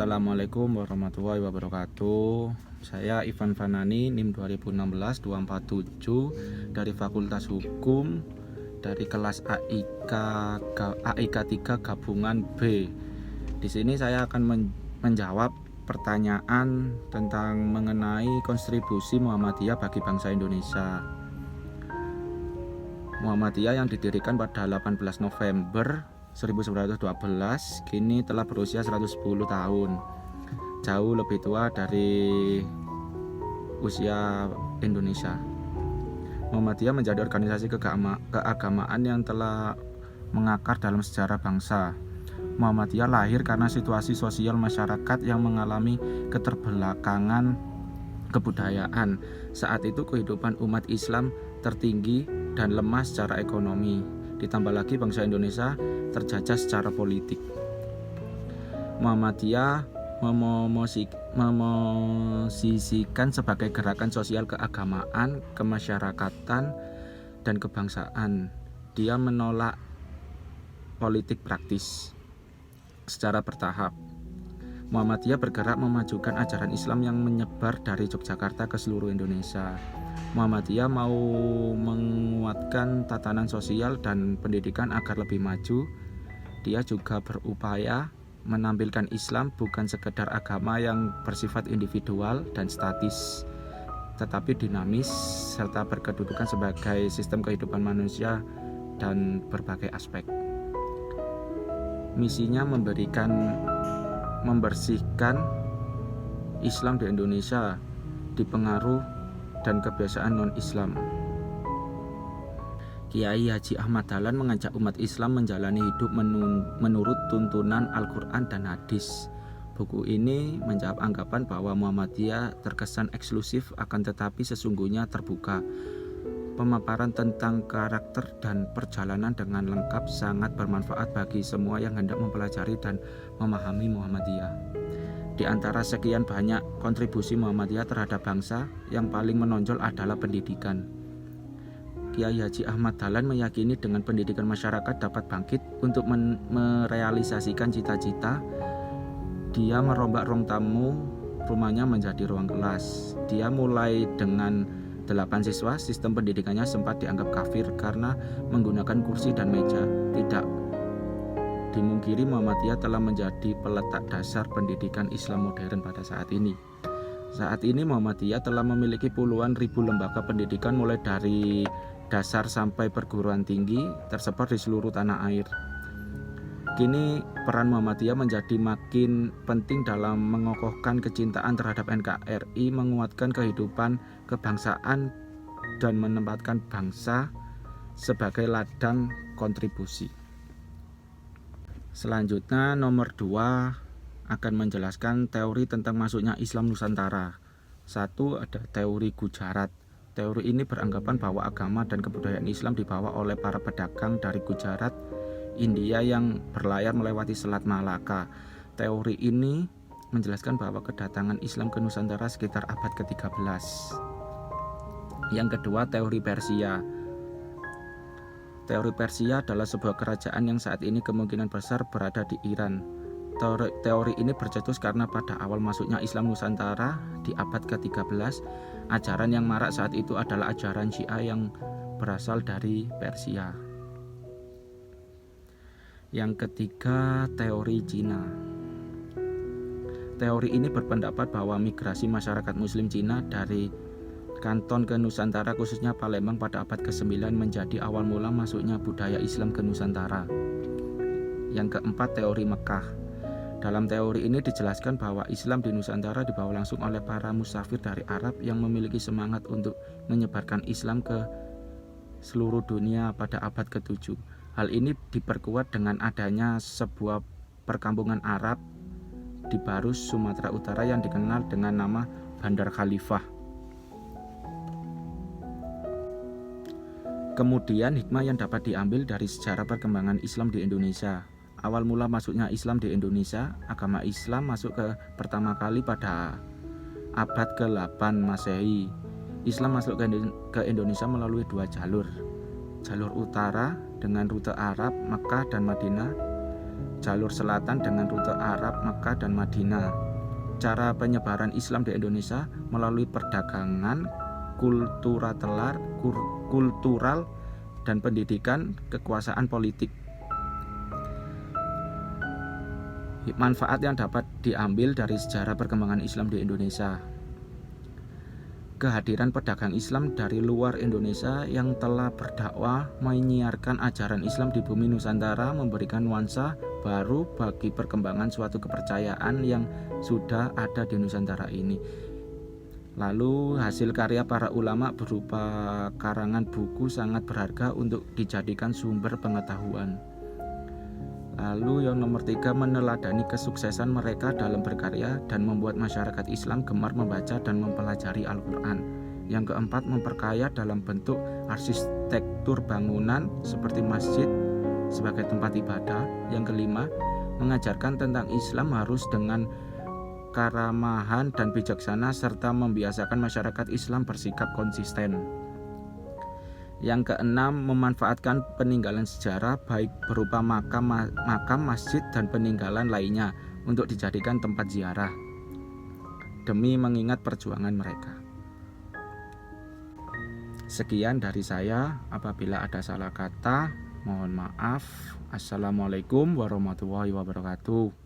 Assalamualaikum warahmatullahi wabarakatuh. Saya Ivan Fanani, NIM 2016-247 dari Fakultas Hukum dari kelas AIK 3 gabungan B. Di sini saya akan menjawab pertanyaan tentang mengenai kontribusi Muhammadiyah bagi bangsa Indonesia. Muhammadiyah yang didirikan pada 18 November 1912 kini telah berusia 110 tahun, jauh lebih tua dari usia Indonesia. Muhammadiyah menjadi organisasi keagamaan yang telah mengakar dalam sejarah bangsa. Muhammadiyah lahir karena situasi sosial masyarakat yang mengalami keterbelakangan kebudayaan. Saat itu kehidupan umat Islam tertinggi dan lemah secara ekonomi. Ditambah lagi bangsa Indonesia terjajah secara politik. Muhammadiyah memosisikan sebagai gerakan sosial keagamaan, kemasyarakatan, dan kebangsaan. Dia menolak politik praktis secara bertahap. Muhammadiyah bergerak memajukan ajaran Islam yang menyebar dari Yogyakarta ke seluruh Indonesia. Muhammadiyah mau menguatkan tatanan sosial dan pendidikan agar lebih maju. Dia juga berupaya menampilkan Islam bukan sekedar agama yang bersifat individual dan statis, tetapi dinamis serta berkedudukan sebagai sistem kehidupan manusia dan berbagai aspek. Misinya membersihkan Islam di Indonesia dipengaruhi dan kebiasaan non-Islam. Kiai Haji Ahmad Dahlan mengajak umat Islam menjalani hidup menurut tuntunan Al-Quran dan Hadis. Buku ini menjawab anggapan bahwa Muhammadiyah terkesan eksklusif akan tetapi sesungguhnya terbuka. Pemaparan tentang karakter dan perjalanan dengan lengkap sangat bermanfaat bagi semua yang hendak mempelajari dan memahami Muhammadiyah. Di antara sekian banyak kontribusi Muhammadiyah terhadap bangsa, yang paling menonjol adalah pendidikan. Kiai Haji Ahmad Dahlan meyakini dengan pendidikan masyarakat dapat bangkit untuk merealisasikan cita-cita. Dia merombak ruang tamu rumahnya menjadi ruang kelas. Dia mulai dengan 8 siswa, sistem pendidikannya sempat dianggap kafir karena menggunakan kursi dan meja. Tidak dimungkiri Muhammadiyah telah menjadi peletak dasar pendidikan Islam modern pada saat ini. Saat ini Muhammadiyah telah memiliki puluhan ribu lembaga pendidikan mulai dari dasar sampai perguruan tinggi tersebar di seluruh tanah air. Kini peran Muhammadiyah menjadi makin penting dalam mengokohkan kecintaan terhadap NKRI, menguatkan kehidupan kebangsaan, dan menempatkan bangsa sebagai ladang kontribusi. Selanjutnya nomor 2 akan menjelaskan teori tentang masuknya Islam Nusantara. 1. Ada teori Gujarat. Teori ini beranggapan bahwa agama dan kebudayaan Islam dibawa oleh para pedagang dari Gujarat, India yang berlayar melewati Selat Malaka. Teori ini menjelaskan bahwa kedatangan Islam ke Nusantara sekitar abad ke-13. Yang kedua, teori Persia. Teori Persia adalah sebuah kerajaan yang saat ini kemungkinan besar berada di Iran. Teori ini bercetus karena pada awal masuknya Islam Nusantara di abad ke-13, ajaran yang marak saat itu adalah ajaran Syiah yang berasal dari Persia. Yang ketiga, teori Cina. Teori ini berpendapat bahwa migrasi masyarakat Muslim Cina dari Kanton ke Nusantara khususnya Palembang pada abad ke-9 menjadi awal mula masuknya budaya Islam ke Nusantara. Yang keempat, teori Mekah. Dalam teori ini dijelaskan bahwa Islam di Nusantara dibawa langsung oleh para musafir dari Arab yang memiliki semangat untuk menyebarkan Islam ke seluruh dunia pada abad ke-7. Hal ini diperkuat dengan adanya sebuah perkampungan Arab di Barus, Sumatera Utara yang dikenal dengan nama Bandar Khalifah. Kemudian hikmah yang dapat diambil dari sejarah perkembangan Islam di Indonesia. Awal mula masuknya Islam di Indonesia, agama Islam masuk pertama kali pada abad ke-8 Masehi. Islam masuk ke Indonesia melalui 2 jalur. Jalur utara dengan rute Arab, Mekah dan Madinah. jalur selatan dengan rute Arab, Makkah, dan Madinah. Cara penyebaran Islam di Indonesia melalui perdagangan, kultural, dan pendidikan, kekuasaan politik. Manfaat yang dapat diambil dari sejarah perkembangan Islam di Indonesia. Kehadiran pedagang Islam dari luar Indonesia yang telah berdakwah menyiarkan ajaran Islam di bumi Nusantara memberikan nuansa baru bagi perkembangan suatu kepercayaan yang sudah ada di Nusantara ini. Lalu hasil karya para ulama berupa karangan buku sangat berharga untuk dijadikan sumber pengetahuan. Lalu yang nomor 3, meneladani kesuksesan mereka dalam berkarya dan membuat masyarakat Islam gemar membaca dan mempelajari Al-Quran. Yang keempat, memperkaya dalam bentuk arsitektur bangunan seperti masjid sebagai tempat ibadah. Yang kelima, mengajarkan tentang Islam harus dengan keramahan dan bijaksana serta membiasakan masyarakat Islam bersikap konsisten. Yang keenam, memanfaatkan peninggalan sejarah baik berupa makam, masjid, dan peninggalan lainnya untuk dijadikan tempat ziarah demi mengingat perjuangan mereka. Sekian dari saya, apabila ada salah kata mohon maaf. Assalamualaikum warahmatullahi wabarakatuh.